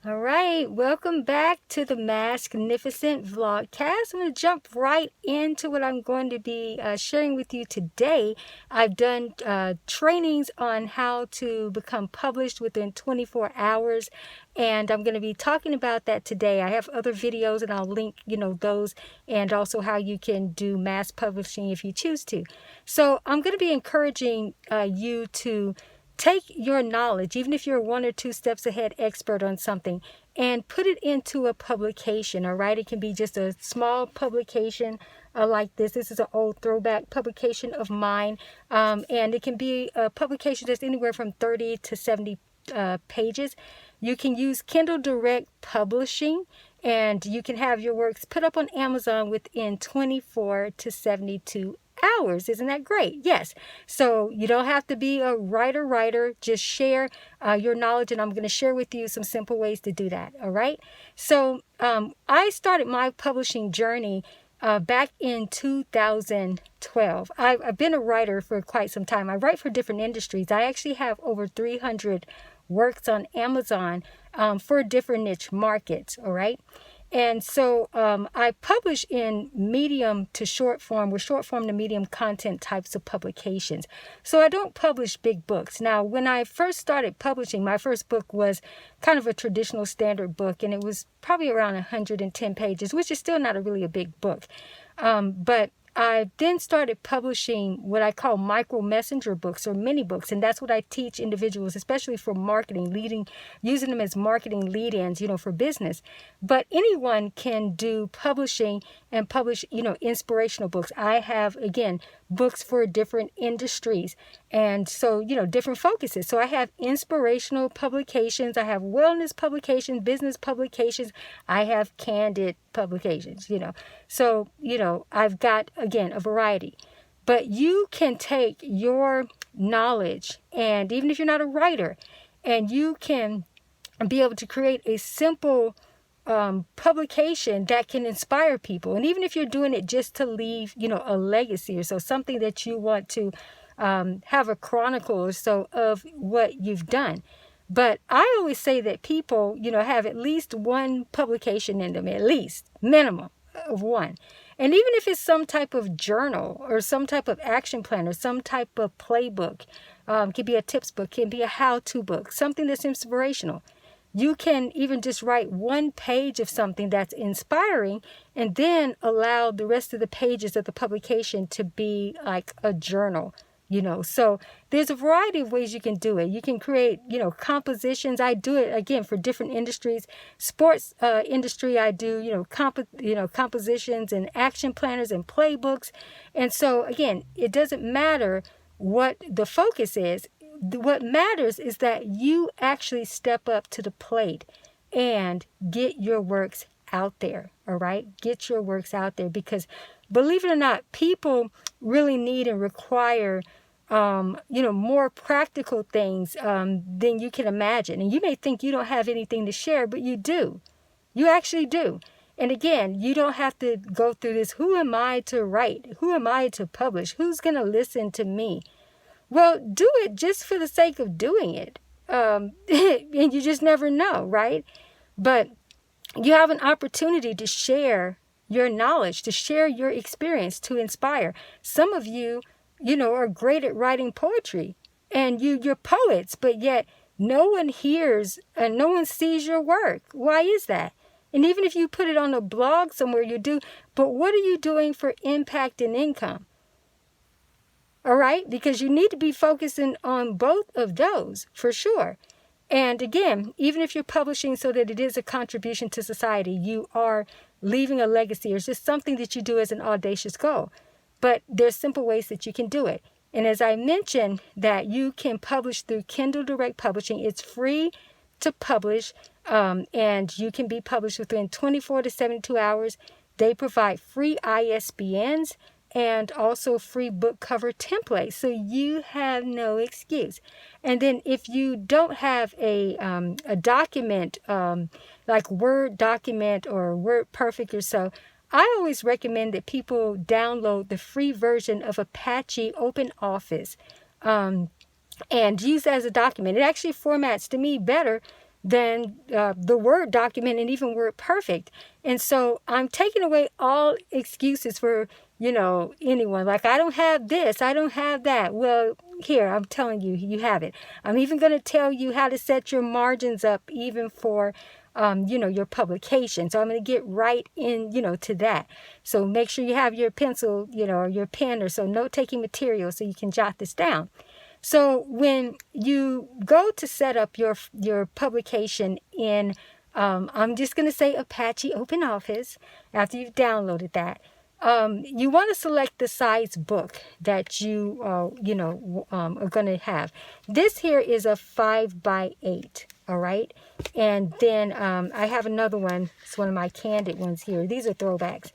All right, welcome back to the Masknificent Vlogcast. I'm going to jump right into what I'm going to be sharing with you today. I've done trainings on how to become published within 24 hours, and I'm going to be talking about that today. I have other videos, and I'll link, those, and also how you can do mass publishing if you choose to. So I'm going to be encouraging you to take your knowledge, even if you're 1 or 2 steps ahead expert on something, and put it into a publication, all right? It can be just a small publication like this. This is an old throwback publication of mine, and it can be a publication that's anywhere from 30 to 70 pages. You can use Kindle Direct Publishing, and you can have your works put up on Amazon within 24 to 72 hours. Isn't that great? Yes. So you don't have to be a writer. Just share your knowledge, and I'm going to share with you some simple ways to do that. All right. So I started my publishing journey back in 2012. I've been a writer for quite some time. I write for different industries. I actually have over 300 works on Amazon for different niche markets. All right. And so I publish in medium to short form, or short form to medium content types of publications. So I don't publish big books. Now, when I first started publishing, my first book was kind of a traditional standard book, and it was probably around 110 pages, which is still not really a big book. But I then started publishing what I call micro messenger books or mini books. And that's what I teach individuals, especially for marketing, using them as marketing lead-ins, for business. But anyone can do publishing and publish, inspirational books. I have, again, books for different industries. And so, different focuses. So I have inspirational publications. I have wellness publications, business publications. I have candid publications, So, I've got, again, a variety. But you can take your knowledge, and even if you're not a writer, and you can be able to create a simple publication that can inspire people. And even if you're doing it just to leave, a legacy or so, something that you want to have a chronicle or so of what you've done. But I always say that people, have at least one publication in them, at least, minimum of one. And even if it's some type of journal or some type of action plan or some type of playbook, could be a tips book, can be a how-to book, something that's inspirational. You can even just write one page of something that's inspiring and then allow the rest of the pages of the publication to be like a journal. So there's a variety of ways you can do it. You can create, compositions. I do it again for different industries. Sports industry, I do, compositions and action planners and playbooks. And so again, it doesn't matter what the focus is. What matters is that you actually step up to the plate and get your works out there. All right, get your works out there, because believe it or not, people really need and require more practical things than you can imagine. And you may think you don't have anything to share, but you do. You actually do. And again, you don't have to go through this. Who am I to write? Who am I to publish? Who's going to listen to me? Well, do it just for the sake of doing it. And you just never know, right? But you have an opportunity to share your knowledge, to share your experience, to inspire. Some of you, are great at writing poetry, and you're poets, but yet no one hears and no one sees your work. Why is that? And even if you put it on a blog somewhere, you do, but what are you doing for impact and income? All right, because you need to be focusing on both of those for sure. And again, even if you're publishing so that it is a contribution to society, you are leaving a legacy, or it's just something that you do as an audacious goal. But there's simple ways that you can do it. And as I mentioned, that you can publish through Kindle Direct Publishing. It's free to publish, and you can be published within 24 to 72 hours. They provide free ISBNs and also free book cover templates, so you have no excuse. And then if you don't have a document, like Word document or Word Perfect or so, I always recommend that people download the free version of Apache OpenOffice and use that as a document. It actually formats to me better than the Word document and even Word Perfect. And so I'm taking away all excuses for, anyone. Like, I don't have this, I don't have that. Well, here, I'm telling you, you have it. I'm even going to tell you how to set your margins up even for, your publication. So I'm going to get right in, to that. So make sure you have your pencil, or your pen or so note-taking material so you can jot this down. So when you go to set up your publication in, I'm just going to say Apache OpenOffice, after you've downloaded that, you want to select the size book that you, are going to have. This here is a 5x8, all right? And then I have another one. It's one of my candid ones here. These are throwbacks.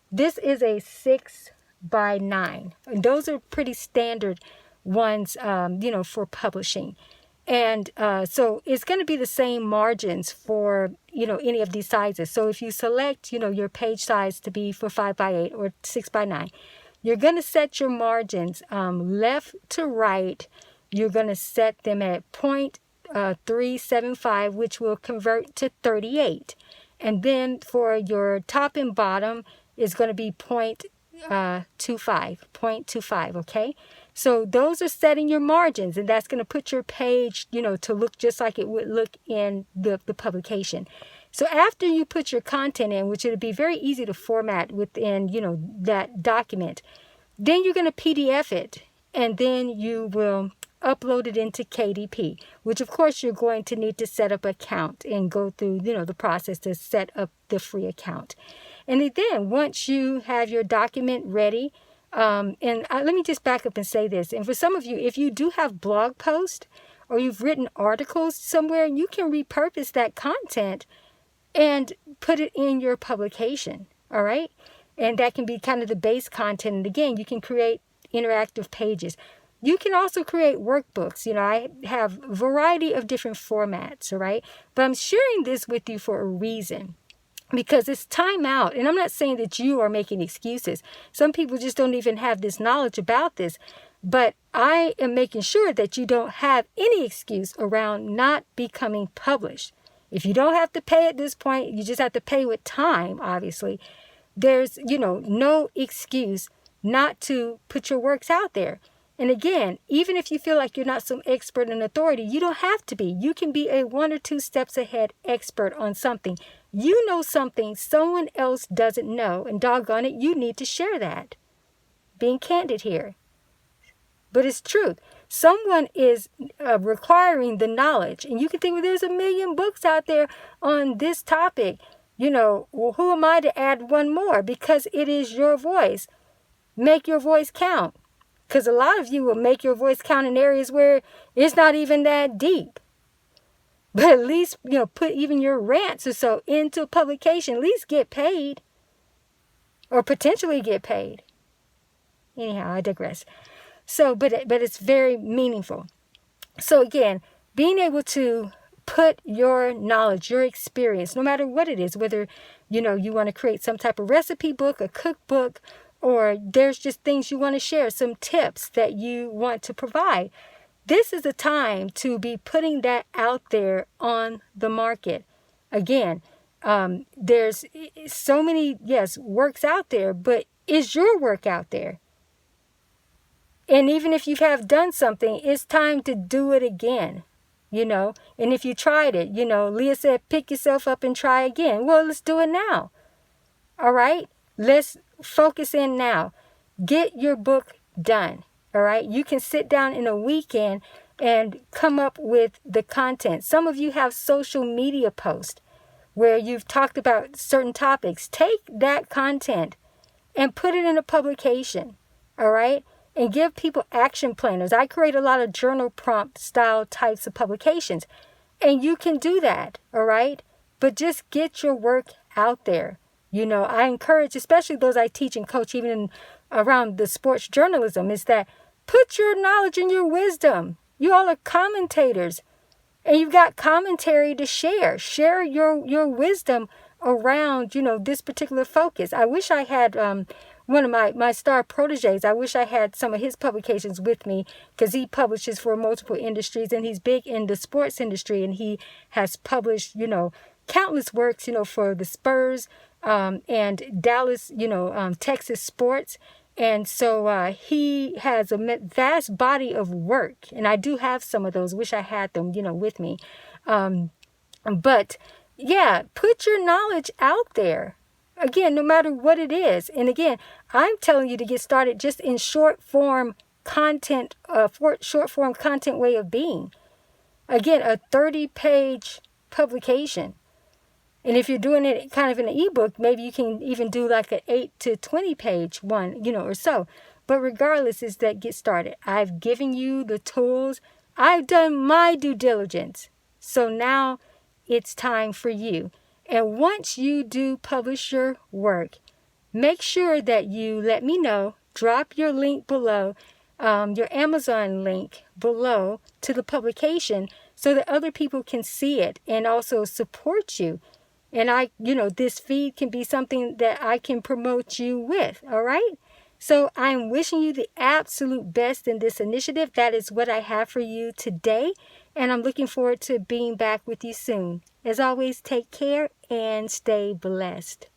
This is a 6x9. And those are pretty standard ones, for publishing. And so it's going to be the same margins for, any of these sizes. So if you select, your page size to be for 5x8 or 6x9, you're going to set your margins left to right. You're going to set them at 0.375, which will convert to 38. And then for your top and bottom is going to be 0.25, okay? So those are setting your margins, and that's going to put your page, to look just like it would look in the publication. So after you put your content in, which it'll be very easy to format within, that document, then you're going to PDF it, and then you will upload it into KDP, which of course you're going to need to set up an account and go through, the process to set up the free account. And then once you have your document ready, let me just back up and say this. And for some of you, if you do have blog posts or you've written articles somewhere, you can repurpose that content and put it in your publication. All right. And that can be kind of the base content. And again, you can create interactive pages. You can also create workbooks. I have a variety of different formats. All right. But I'm sharing this with you for a reason. Because it's time out. And I'm not saying that you are making excuses. Some people just don't even have this knowledge about this. But I am making sure that you don't have any excuse around not becoming published. If you don't have to pay at this point, you just have to pay with time, obviously. There's, no excuse not to put your works out there. And again, even if you feel like you're not some expert and authority, you don't have to be. You can be a 1 or 2 steps ahead expert on something. You know something someone else doesn't know, and doggone it, you need to share that. Being candid here. But it's truth. Someone is requiring the knowledge, and you can think, well, there's a million books out there on this topic. Well, who am I to add one more? Because it is your voice. Make your voice count. Because a lot of you will make your voice count in areas where it's not even that deep. But at least, put even your rants or so into a publication. At least get paid. Or potentially get paid. Anyhow, I digress. So, but it's very meaningful. So again, being able to put your knowledge, your experience, no matter what it is, whether, you want to create some type of recipe book, a cookbook, or there's just things you want to share, some tips that you want to provide. This is a time to be putting that out there on the market. Again, there's so many, works out there, but is your work out there? And even if you have done something, it's time to do it again, And if you tried it, Leah said, pick yourself up and try again. Well, let's do it now. All right? Let's focus in now. Get your book done. All right. You can sit down in a weekend and come up with the content. Some of you have social media posts where you've talked about certain topics. Take that content and put it in a publication. All right. And give people action planners. I create a lot of journal prompt style types of publications. And you can do that. All right. But just get your work out there. I encourage, especially those I teach and coach, even around the sports journalism, is that put your knowledge and your wisdom. You all are commentators, and you've got commentary to share. Share your wisdom around, this particular focus. I wish I had one of my star proteges. I wish I had some of his publications with me, because he publishes for multiple industries, and he's big in the sports industry, and he has published, countless works, for the Spurs and Dallas, Texas sports. And so he has a vast body of work, and I do have some of those. Wish I had them, with me. But yeah, put your knowledge out there. Again, no matter what it is. And again, I'm telling you to get started just in short form content, short form content way of being. Again, a 30-page publication. And if you're doing it kind of in an ebook, maybe you can even do like an 8 to 20 page one, or so. But regardless, is that get started. I've given you the tools. I've done my due diligence. So now it's time for you. And once you do publish your work, make sure that you let me know. Drop your link below, your Amazon link below to the publication, so that other people can see it and also support you. And this feed can be something that I can promote you with. All right. So I'm wishing you the absolute best in this initiative. That is what I have for you today. And I'm looking forward to being back with you soon. As always, take care and stay blessed.